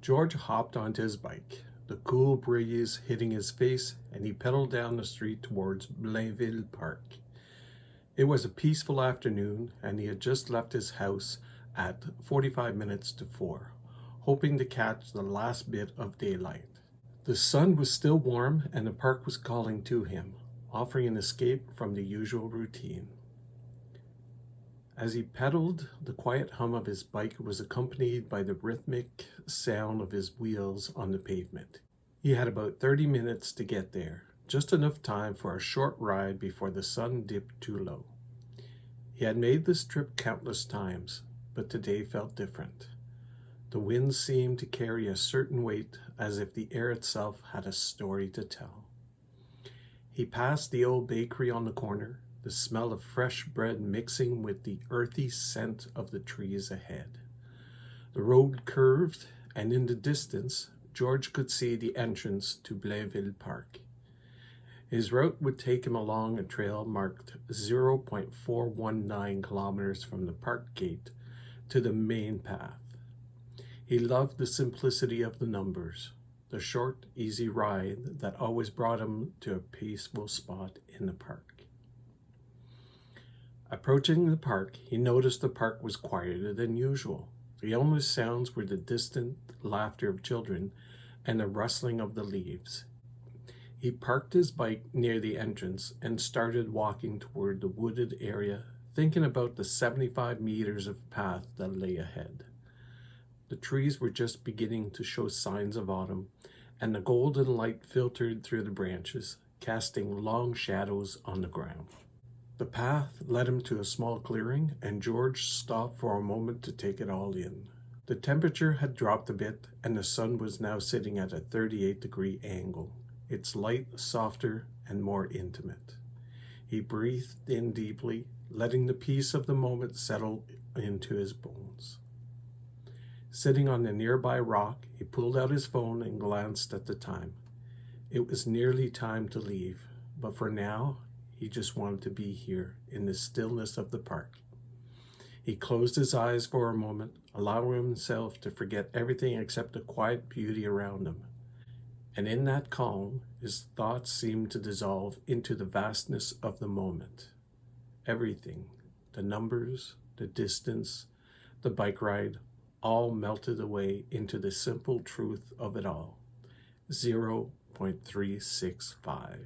George hopped onto his bike, the cool breeze hitting his face, and he pedaled down the street towards Blainville Park. It was a peaceful afternoon, and he had just left his house at 45 minutes to 4, hoping to catch the last bit of daylight. The sun was still warm, and the park was calling to him, offering an escape from the usual routine. As he pedaled, the quiet hum of his bike was accompanied by the rhythmic sound of his wheels on the pavement. He had about 30 minutes to get there, just enough time for a short ride before the sun dipped too low. He had made this trip countless times, but today felt different. The wind seemed to carry a certain weight, as if the air itself had a story to tell. He passed the old bakery on the corner, the smell of fresh bread mixing with the earthy scent of the trees ahead. The road curved, and in the distance, George could see the entrance to Blainville Park. His route would take him along a trail marked 0.419 kilometers from the park gate to the main path. He loved the simplicity of the numbers, the short, easy ride that always brought him to a peaceful spot in the park. Approaching the park, he noticed the park was quieter than usual. The only sounds were the distant laughter of children and the rustling of the leaves. He parked his bike near the entrance and started walking toward the wooded area, thinking about the 75 meters of path that lay ahead. The trees were just beginning to show signs of autumn, and the golden light filtered through the branches, casting long shadows on the ground. The path led him to a small clearing, and George stopped for a moment to take it all in. The temperature had dropped a bit, and the sun was now sitting at a 38-degree angle, its light softer and more intimate. He breathed in deeply, letting the peace of the moment settle into his bones. Sitting on a nearby rock, he pulled out his phone and glanced at the time. It was nearly time to leave, but for now, he just wanted to be here in the stillness of the park. He closed his eyes for a moment, allowing himself to forget everything except the quiet beauty around him. And in that calm, his thoughts seemed to dissolve into the vastness of the moment. Everything, the numbers, the distance, the bike ride, all melted away into the simple truth of it all. 0.365.